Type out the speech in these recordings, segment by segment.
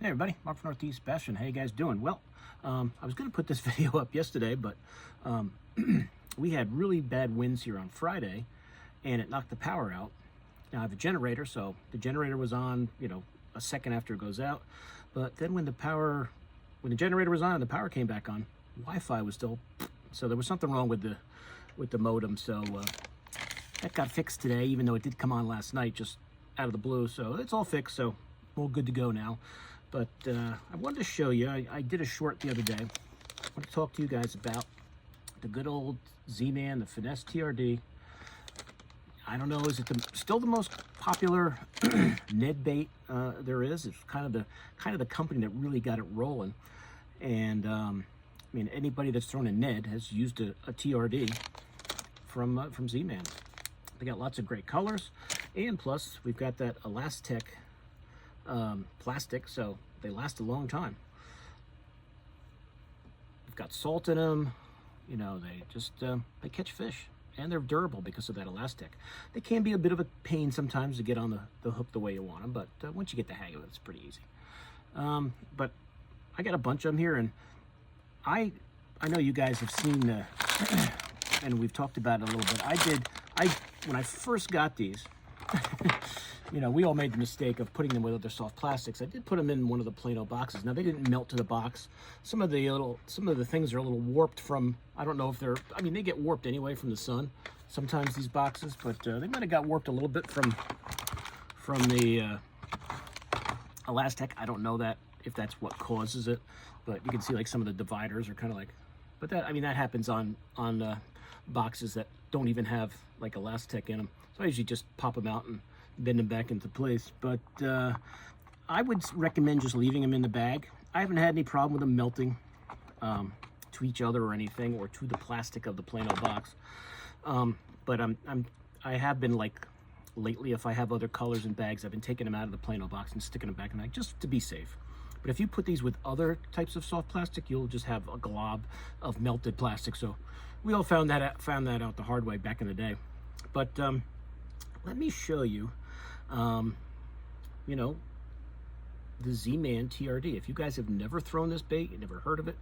Hey everybody, Mark from Northeast Bastion. How you guys doing? Well, I was going to put this video up yesterday, but we had really bad winds here on Friday, and it knocked the power out. Now I have a generator, so the generator was on, a second after it goes out. But then when the generator was on and the power came back on, Wi-Fi was still, so there was something wrong with the modem. So that got fixed today, even though it did come on last night, just out of the blue. So it's all fixed, so we're all good to go now. But I wanted to show you, I did a short the other day. I want to talk to you guys about the good old Z-Man, the Finesse TRD. I don't know, is it still the most popular Ned bait there is? It's kind of the company that really got it rolling. And I mean, anybody that's thrown a Ned has used a TRD from Z-Man. They got lots of great colors, and plus we've got that Elastic plastic, so they last a long time. They've got salt in them, they just they catch fish, and they're durable because of that elastic. They can be a bit of a pain sometimes to get on the hook the way you want them, but once you get the hang of it, it's pretty easy. But I got a bunch of them here, and I know you guys have seen and we've talked about it a little bit. When I first got these, we all made the mistake of putting them with other soft plastics. I did put them in one of the Plano boxes. Now, they didn't melt to the box. Some of the things are a little warped from, I don't know if they get warped anyway from the sun, sometimes these boxes, but they might have got warped a little bit from the Elastic. I don't know if that's what causes it, but you can see like some of the dividers are kind of like, but that happens on boxes that don't even have like Elastic in them. So I usually just pop them out and bend them back into place. But I would recommend just leaving them in the bag. I haven't had any problem with them melting to each other or anything, or to the plastic of the Plano box. But I have been, like, lately, if I have other colors in bags, I've been taking them out of the Plano box and sticking them back in the bag just to be safe. But if you put these with other types of soft plastic, you'll just have a glob of melted plastic. So we all found that out the hard way back in the day. But let me show you, the Z-Man TRD. If you guys have never thrown this bait, you've never heard of it,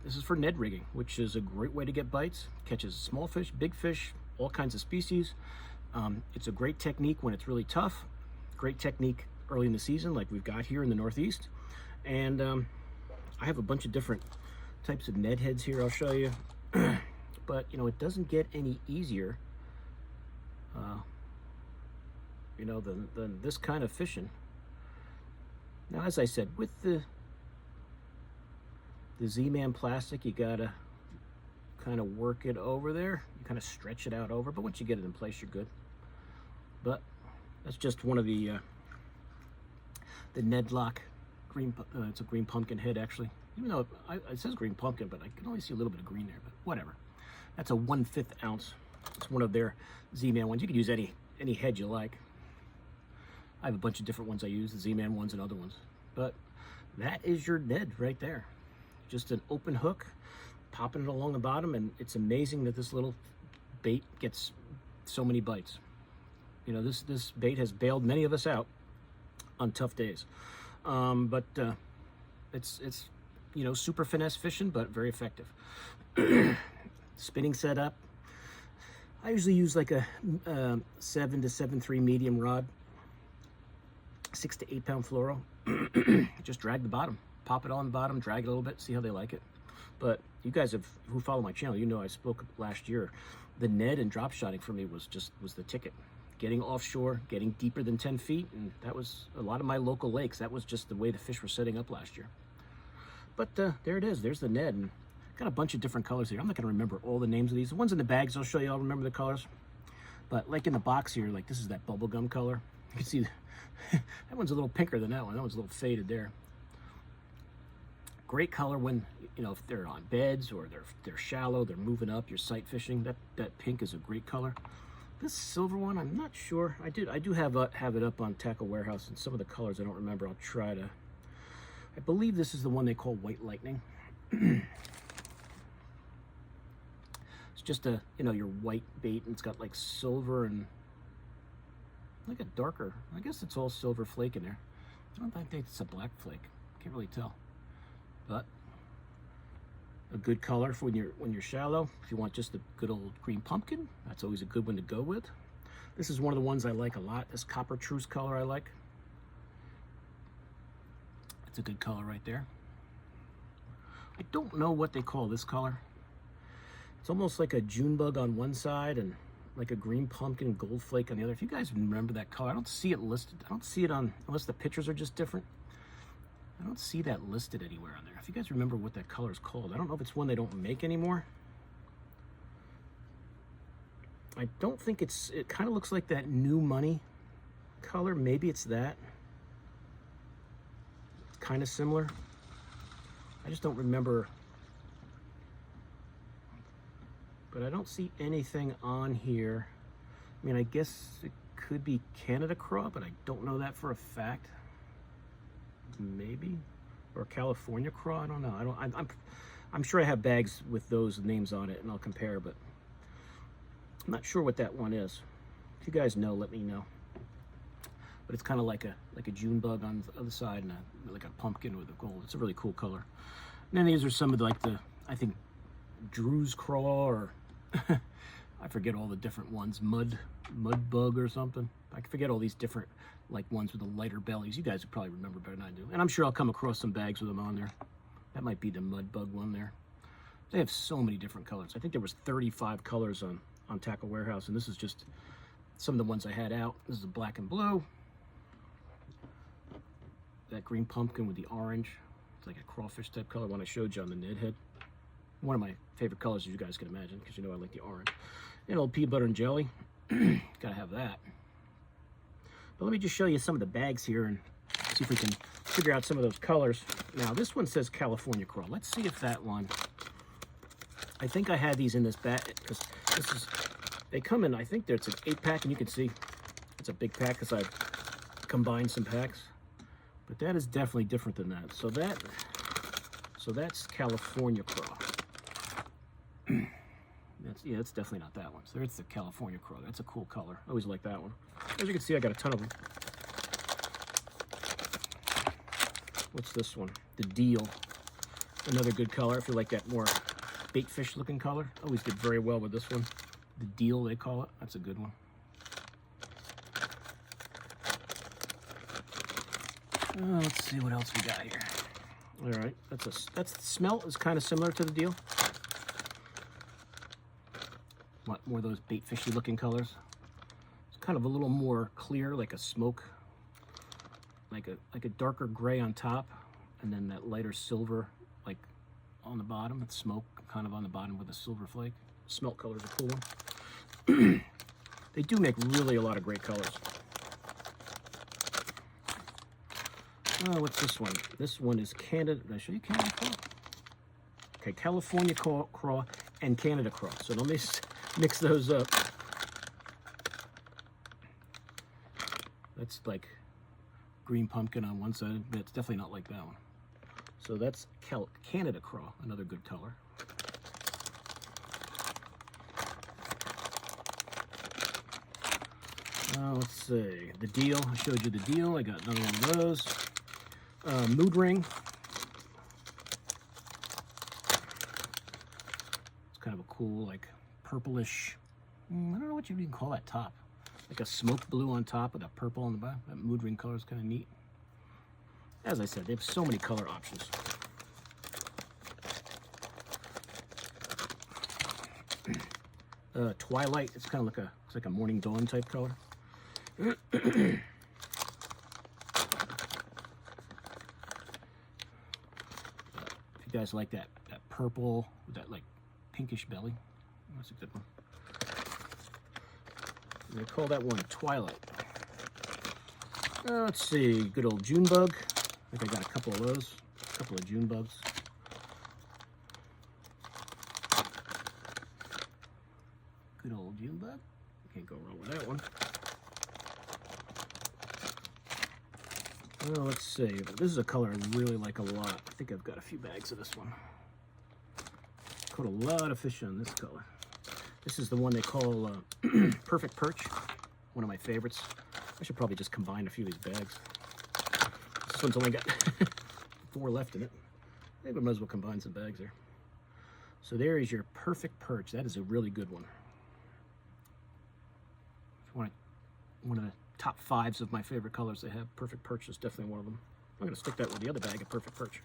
this is for Ned rigging, which is a great way to get bites. Catches small fish, big fish, all kinds of species. It's a great technique when it's really tough. Great technique early in the season, like we've got here in the Northeast. And I have a bunch of different types of Ned heads here I'll show you. But, it doesn't get any easier than this kind of fishing. Now, as I said, with the Z-Man plastic, you gotta kind of work it over there. You kind of stretch it out over, but once you get it in place, you're good. But that's just one of the Ned Lock green. It's a green pumpkin head, actually. Even though it says green pumpkin, but I can only see a little bit of green there. But whatever. That's a 1/5 ounce. It's one of their Z-Man ones. You can use any head you like. I have a bunch of different ones I use, the Z-Man ones and other ones. But that is your Ned right there. Just an open hook, popping it along the bottom, and it's amazing that this little bait gets so many bites. This bait has bailed many of us out on tough days. But it's super finesse fishing, but very effective. Spinning setup. I usually use like a 7 to 7.3 medium rod, 6 to 8 pound fluoro. Just drag the bottom, pop it on the bottom, drag it a little bit, see how they like it. But you guys who follow my channel, I spoke last year. The Ned and drop shotting for me was the ticket. Getting offshore, getting deeper than 10 feet, and that was a lot of my local lakes. That was just the way the fish were setting up last year. But there it is. There's the Ned. And got a bunch of different colors here. I'm not going to remember all the names of these. The ones in the bags I'll show you, I'll remember the colors. But like in the box here, like this is that bubblegum color. You can see that one's a little pinker than that one. That one's a little faded there. Great color when, if they're on beds or they're shallow, they're moving up, you're sight fishing. That pink is a great color. This silver one, I'm not sure. I do have it up on Tackle Warehouse, and some of the colors I don't remember. I'll try to. I believe this is the one they call White Lightning. It's just your white bait, and it's got like silver and like a darker, I guess it's all silver flake in there. I don't think it's a black flake. Can't really tell. But a good color for when you're shallow. If you want just a good old green pumpkin, that's always a good one to go with. This is one of the ones I like a lot. This copper truce color I like. It's a good color right there. I don't know what they call this color. It's almost like a June bug on one side and like a green pumpkin gold flake on the other. If you guys remember that color, I don't see it listed. I don't see it on, unless the pictures are just different. I don't see that listed anywhere on there. If you guys remember what that color is called, I don't know if it's one they don't make anymore. I don't think it's, it kind of looks like that New Money color. Maybe it's that. It's kind of similar. I just don't remember. But I don't see anything on here. I mean, I guess it could be Canada Craw, but I don't know that for a fact. Maybe, or California Craw. I don't know. I'm sure I have bags with those names on it, and I'll compare. But I'm not sure what that one is. If you guys know, let me know. But it's kind of like a June bug on the other side, and like a pumpkin with a gold. It's a really cool color. And then these are some of the I think Drew's Craw, or I forget all the different ones. Mud bug or something. I forget all these different like ones with the lighter bellies. You guys would probably remember better than I do. And I'm sure I'll come across some bags with them on there. That might be the mud bug one there. They have so many different colors. I think there was 35 colors on Tackle Warehouse, and this is just some of the ones I had out. This is a black and blue. That green pumpkin with the orange. It's like a crawfish type color, one I showed you on the Ned head. One of my favorite colors, as you guys can imagine, because you know I like the orange. And old peanut butter and jelly. Gotta have that. But let me just show you some of the bags here and see if we can figure out some of those colors. Now, this one says California Craw. Let's see if that one... I think I had these in this bag, because this is... They come in, I think it's an 8-pack, and you can see it's a big pack because I've combined some packs. But that is definitely different than that. So that's California Craw. Yeah, it's definitely not that one. So it's the California Craw. That's a cool color. I always like that one. As you can see, I got a ton of them. What's this one? The Deal. Another good color if you like that more bait fish looking color. Always did very well with this one. The Deal, they call it. That's a good one. Let's see what else we got here. All right, that's the smell is kind of similar to the Deal. Want more of those bait fishy looking colors. It's kind of a little more clear, like a smoke, like a darker gray on top, and then that lighter silver, like on the bottom. It's smoke kind of on the bottom with a silver flake. Smelt color is a cool one. They do make really a lot of great colors. Oh, what's this one? This one is Canada. Did I show you Canada Craw? Okay, California Craw and Canada Craw. So let me mix those up. That's like green pumpkin on one side, but it's definitely not like that one. So that's Canada Craw, another good color. Let's see, the Deal. I showed you the Deal. I got another one of those. Mood Ring. It's kind of a cool, like purplish. I don't know what you even call that top. Like a smoke blue on top with a purple on the bottom. That Mood Ring color is kind of neat. As I said, they have so many color options. Twilight. It's kind of like it's like a morning dawn type color. If you guys like that purple with that like pinkish belly, that's a good one. They call that one Twilight. Let's see, good old June bug. I think I got a couple of those, a couple of June bugs. Good old June bug. Can't go wrong with that one. Oh, let's see. This is a color I really like a lot. I think I've got a few bags of this one. Caught a lot of fish on this color. This is the one they call Perfect Perch. One of my favorites. I should probably just combine a few of these bags. This one's only got 4 left in it. Maybe I might as well combine some bags there. So there is your perfect perch. That is a really good one. If you want one of the top 5s of my favorite colors they have, perfect perch is definitely one of them. I'm going to stick that with the other bag of perfect perch.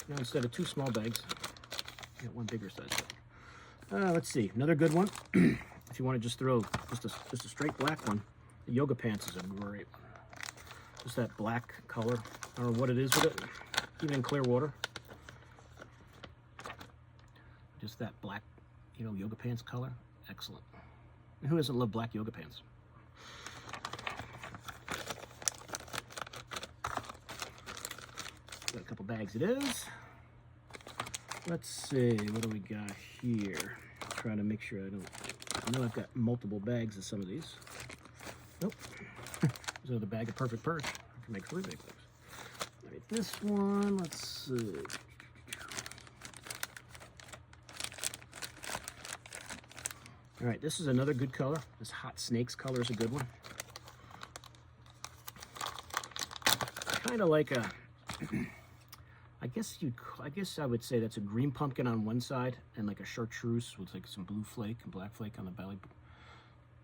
Now instead of 2 small bags, I got 1 bigger size bag. Let's see, another good one. If you want to just throw just a straight black one, the yoga pants is a great one. Just that black color. I don't know what it is with it, even in clear water. Just that black, you know, yoga pants color. Excellent. And who doesn't love black yoga pants? Got a couple bags it is. Let's see, what do we got here? Trying to make sure I know I've got multiple bags of some of these. Nope. There's another bag of perfect perch. I can make 3 big bags. All right, this one, let's see. All right, this is another good color. This hot snakes color is a good one. Kind of like a, I guess I would say that's a green pumpkin on one side and like a chartreuse with like some blue flake and black flake on the belly.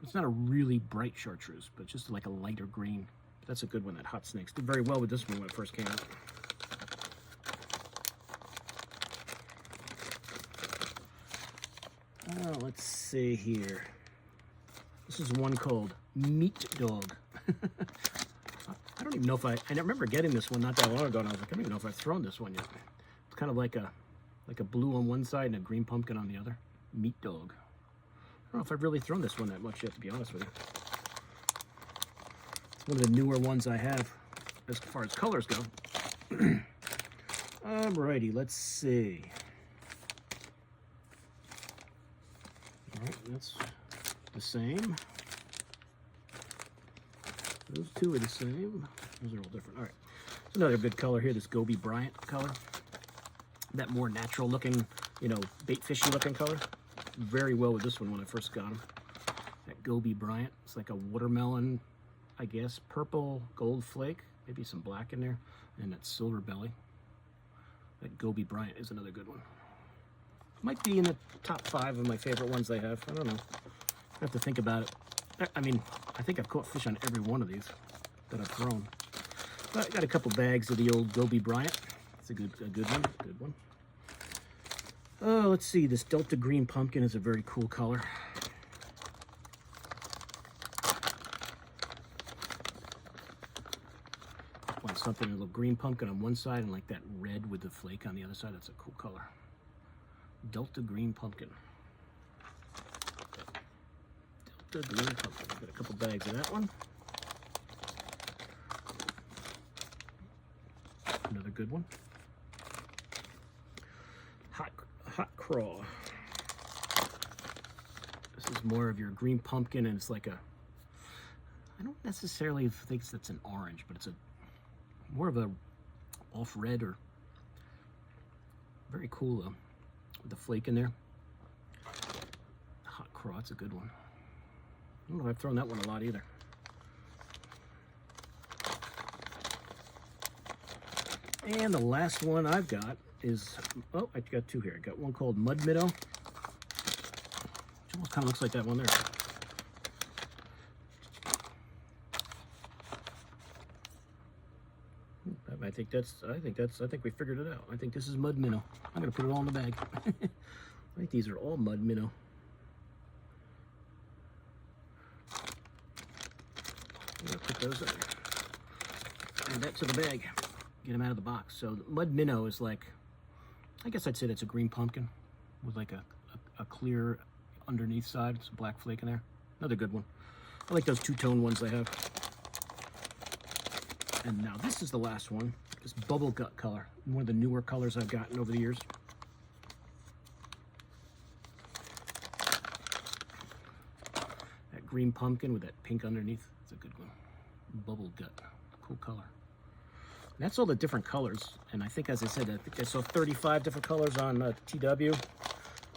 It's not a really bright chartreuse, but just like a lighter green. That's a good one. That hot snakes did very well with this one when it first came out. Let's see here. This is one called Meat Dog. I don't even know if I remember getting this one not that long ago, and I was like, I don't even know if I've thrown this one yet. It's kind of like a blue on one side and a green pumpkin on the other. Meat Dog. I don't know if I've really thrown this one that much yet, to be honest with you. It's one of the newer ones I have as far as colors go. Alrighty, let's see. Alright, that's the same. Those 2 are the same. Those are all different. All right. There's another good color here, this Gobi Bryant color. That more natural looking, you know, bait fishy looking color. Very well with this one when I first got them. That Gobi Bryant. It's like a watermelon, I guess, purple gold flake. Maybe some black in there. And that silver belly. That Gobi Bryant is another good one. Might be in the top 5 of my favorite ones they have. I don't know. I have to think about it. I mean, I think I've caught fish on every one of these that I've thrown. But I got a couple bags of the old Gobi Bryant. It's a good one. Good one. Oh, let's see. This Delta Green Pumpkin is a very cool color. Want something, a little green pumpkin on one side and like that red with the flake on the other side. That's a cool color. Delta Green Pumpkin. Delta Green Pumpkin. Got a couple bags of that one. Another good one. Hot Craw. This is more of your green pumpkin, and it's like a, I don't necessarily think that's an orange, but it's a more of a off red or very cool with the flake in there. Hot Craw, it's a good one. I don't know if I've thrown that one a lot either. And the last one I've got is, oh, I got 2 here. I got one called Mud Minnow, which almost kind of looks like that one there. I think we figured it out. I think this is Mud Minnow. I'm gonna put it all in the bag. I think these are all Mud Minnow. I'm gonna put those in. Add that to the bag. Get them out of the box. So Mud Minnow is like, I guess I'd say that's a green pumpkin with like a clear underneath side. It's a black flake in there. Another good one. I like those 2-tone ones they have. And now this is the last one. This bubble gut color. One of the newer colors I've gotten over the years. That green pumpkin with that pink underneath. It's a good one. Bubble gut. Cool color. And that's all the different colors. And I think, as I said, I think I saw 35 different colors on TW.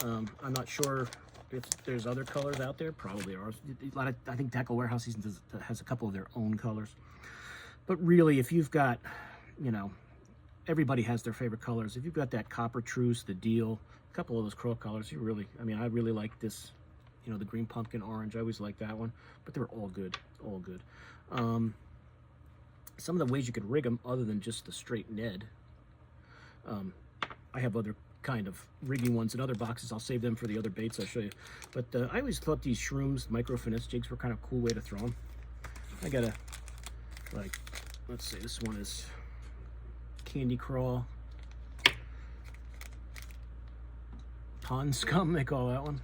I'm not sure If there's other colors out there, probably are. A lot of, I think Tackle Warehouse has a couple of their own colors. But really, if you've got, you know, everybody has their favorite colors. If you've got that copper truce, the deal, a couple of those crawl colors, you really, I mean, I really like this, you know, the green pumpkin orange. I always like that one, but they're all good, all good. Some of the ways you could rig them, other than just the straight Ned, I have other kind of rigging ones in other boxes. I'll save them for the other baits I'll show you. But I always thought these shrooms, micro finesse jigs, were kind of a cool way to throw them. I got a, like, let's see, this one is Candy Crawl, Pond Scum, they call that one.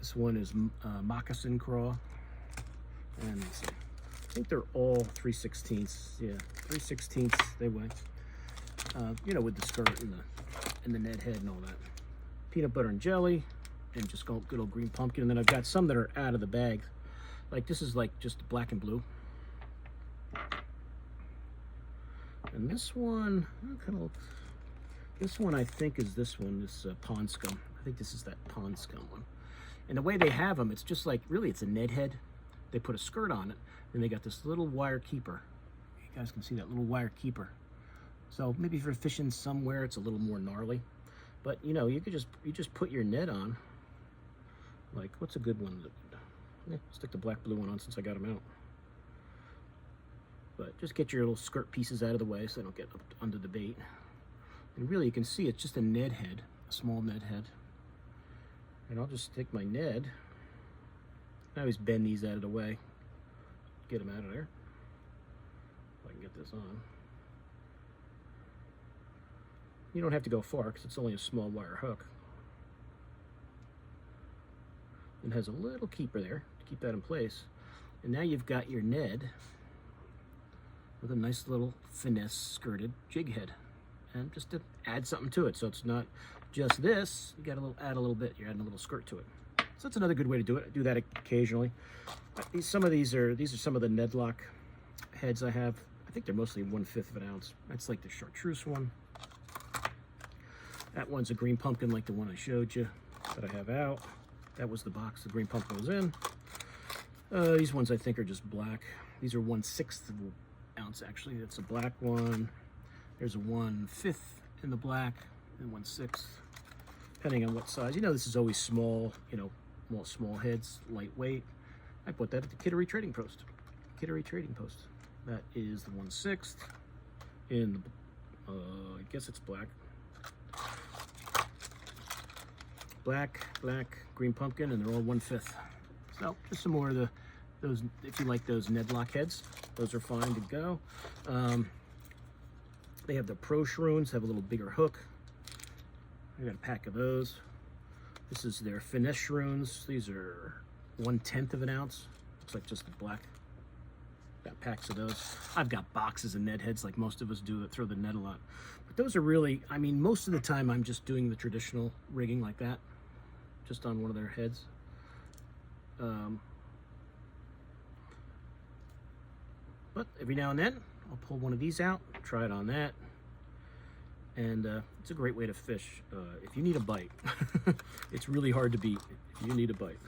This one is Moccasin Crawl, and let's see, I think they're all 3/16ths. Yeah, 3/16ths they weigh. You know, with the skirt and the Ned head and all that. Peanut butter and jelly, and just good old green pumpkin. And then I've got some that are out of the bag. Like this is like just black and blue. And this one, kind of looks. This one I think is this one, this Pond Scum. I think this is that Pond Scum one. And the way they have them, it's just like, really, it's a Ned head. They put a skirt on it, and they got this little wire keeper. You guys can see that little wire keeper. So maybe if you're fishing somewhere, it's a little more gnarly. But you know, you just put your Ned on. Like, what's a good one? Yeah, stick the black blue one on since I got them out. But just get your little skirt pieces out of the way so they don't get up under the bait. And really, you can see it's just a Ned head, a small Ned head. And I'll just take my Ned. I always bend these out of the way. Get them out of there. If I can get this on. You don't have to go far because it's only a small wire hook. It has a little keeper there to keep that in place. And now you've got your Ned with a nice little finesse skirted jig head. And just to add something to it, so it's not just this, you got to add a little bit, you're adding a little skirt to it. So that's another good way to do it. I do that occasionally. Some of these are some of the Ned lock heads I have. I think they're mostly 1/5 of an ounce. That's like the chartreuse one. That one's a green pumpkin like the one I showed you that I have out. That was the box the green pumpkin was in. These ones I think are just black. These are 1/6 of an ounce actually. That's a black one. There's a 1/5 in the black and 1/6, depending on what size. You know, this is always small, you know, small heads, lightweight. I put that at the Kittery Trading Post. Kittery Trading Post. That is the 1/6 in the, I guess it's black. Black, green pumpkin, and they're all 1/5. So just some more of those. If you like those Ned lock heads, those are fine to go. They have the Pro Shroons, have a little bigger hook. I got a pack of those. This is their Finesse Shroons. These are 1/10 of an ounce. Looks like just the black. Got packs of those. I've got boxes of Ned heads like most of us do that throw the Ned a lot. But those are really, I mean, most of the time I'm just doing the traditional rigging like that, just on one of their heads. But every now and then I'll pull one of these out, try it on that, and it's a great way to fish if you need a bite. It's really hard to beat if you need a bite.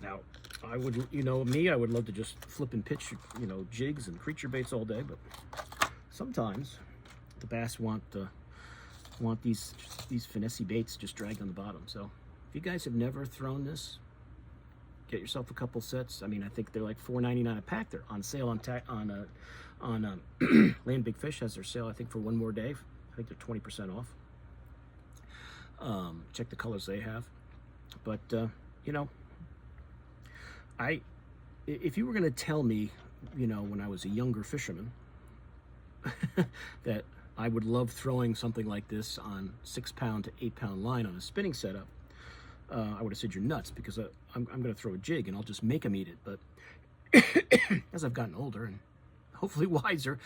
Now, I would, you know, I would love to just flip and pitch, you know, jigs and creature baits all day, but sometimes the bass want these finesse baits just dragged on the bottom. So if you guys have never thrown this, get yourself a couple sets. I mean, I think they're like $4.99 a pack. They're on sale on Land Big Fish has their sale, I think, for one more day. I think they're 20% off. Check the colors they have. But you know, if you were going to tell me, you know, when I was a younger fisherman, that I would love throwing something like this on 6-pound to 8-pound line on a spinning setup, I would have said you're nuts, because I'm going to throw a jig and I'll just make them eat it. But as I've gotten older and hopefully wiser,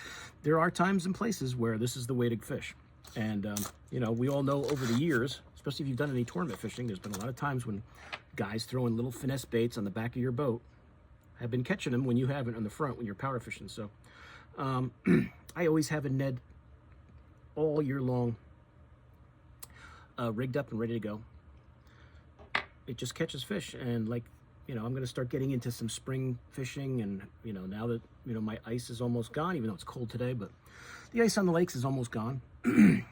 there are times and places where this is the way to fish. And you know, we all know over the years, especially if you've done any tournament fishing, there's been a lot of times when guys throwing little finesse baits on the back of your boat have been catching them when you haven't on the front when you're power fishing. So I always have a Ned all year long. rigged up and ready to go. It just catches fish, and like, you know, I'm going to start getting into some spring fishing, and, you know, now that, you know, my ice is almost gone, even though it's cold today, but the ice on the lakes is almost gone. I'm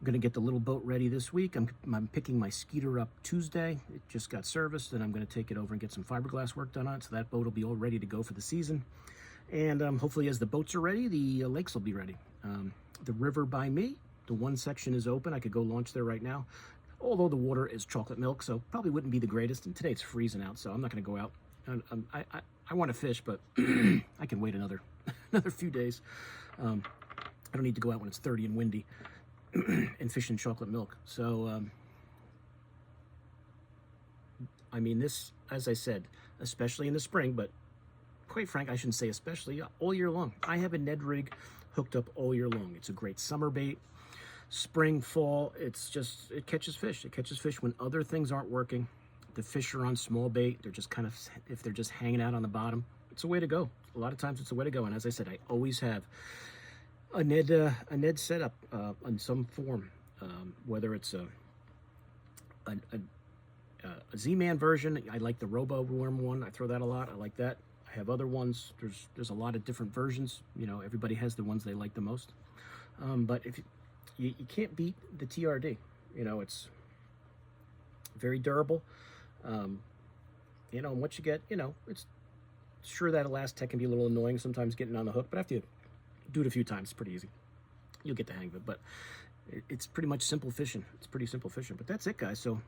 going to get the little boat ready this week. I'm picking my Skeeter up Tuesday. It just got serviced, and I'm going to take it over and get some fiberglass work done on it, so that boat will be all ready to go for the season. And hopefully as the boats are ready, the lakes will be ready. The river by me, the one section is open. I could go launch there right now, although the water is chocolate milk, so probably wouldn't be the greatest. And today it's freezing out, so I'm not going to go out. I want to fish, but I can wait another few days. I don't need to go out when it's 30 and windy and fish in chocolate milk. So, I mean, this, as I said, especially in the spring, but quite frank, I shouldn't say especially, all year long. I have a Ned rig hooked up all year long. It's a great summer bait. Spring, fall, it's just, it catches fish. It catches fish when other things aren't working. The fish are on small bait. They're just kind of, if they're just hanging out on the bottom, it's a way to go. A lot of times it's a way to go. And as I said, I always have a Ned setup in some form, whether it's a Z-Man version. I like the Robo Worm one. I throw that a lot. I like that. I have other ones. There's a lot of different versions. You know, everybody has the ones they like the most. But if you can't beat the TRD. You know, it's very durable. You know, and once you get, you know, it's sure that Elastec can be a little annoying sometimes getting on the hook, but after you do it a few times, it's pretty easy. You'll get the hang of it. But it's pretty much simple fishing. It's pretty simple fishing. But that's it, guys. So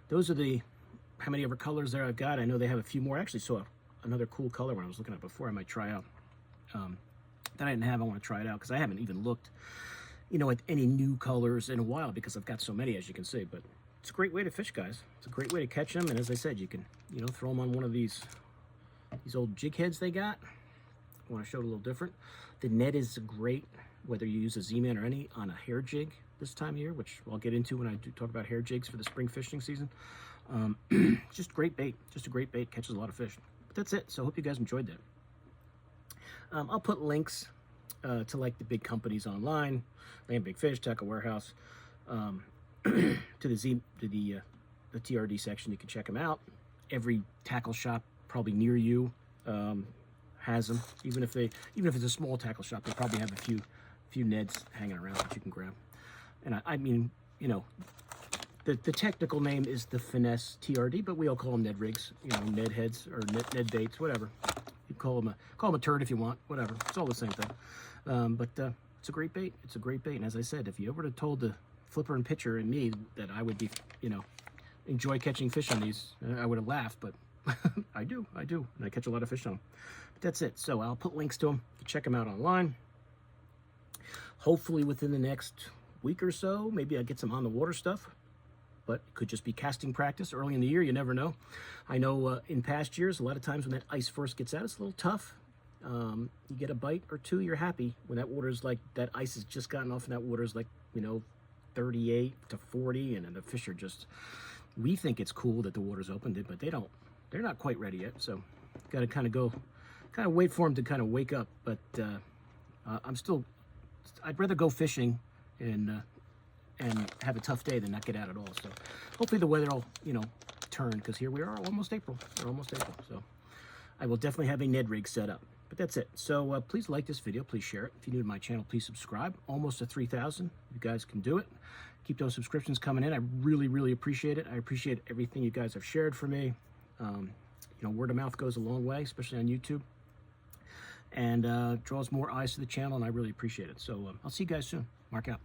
those are the how many ever colors there I've got. I know they have a few more. I actually saw another cool color when I was looking at it before. I might try out. That I didn't have. I want to try it out because I haven't even looked, you know, at any new colors in a while because I've got so many, as you can see. But it's a great way to fish, guys. It's a great way to catch them. And as I said, you can, you know, throw them on one of these old jig heads they got. I want to show it a little different. The Ned is great, whether you use a Z-Man or any, on a hair jig this time of year, which I'll get into when I do talk about hair jigs for the spring fishing season. Just great bait. Just a great bait. Catches a lot of fish. But that's it. So I hope you guys enjoyed that. I'll put links to like the big companies online, Land Big Fish, Tackle Warehouse, to the TRD section. You can check them out. Every tackle shop probably near you has them. Even if it's a small tackle shop, they probably have a few Neds hanging around that you can grab. And I mean, you know, the technical name is the Finesse TRD, but we all call them Ned rigs. You know, Ned heads or Ned baits, whatever. You call them a turd if you want, whatever. It's all the same thing. But it's a great bait. It's a great bait. And as I said, if you ever would have told the flipper and pitcher and me that I would be, you know, enjoy catching fish on these, I would have laughed. But I do, and I catch a lot of fish on them. But that's it. So I'll put links to them. You can check them out online. Hopefully within the next week or so, maybe I get some on the water stuff. But it could just be casting practice early in the year. You never know. I know in past years, a lot of times when that ice first gets out, it's a little tough. You get a bite or two, you're happy. When that water's like, that ice has just gotten off and that water's like, you know, 38 to 40, and then the fish are just, we think it's cool that the water's opened, but they're not quite ready yet. So got to kind of wait for them to kind of wake up. But I'd rather go fishing and have a tough day than not get out at all. So hopefully the weather will, you know, turn, because here we are, almost April. We're almost April. So I will definitely have a Ned rig set up. But that's it. So please like this video. Please share it. If you're new to my channel, please subscribe. Almost to 3,000. You guys can do it. Keep those subscriptions coming in. I really, really appreciate it. I appreciate everything you guys have shared for me. You know, word of mouth goes a long way, especially on YouTube, and draws more eyes to the channel, and I really appreciate it. So I'll see you guys soon. Mark out.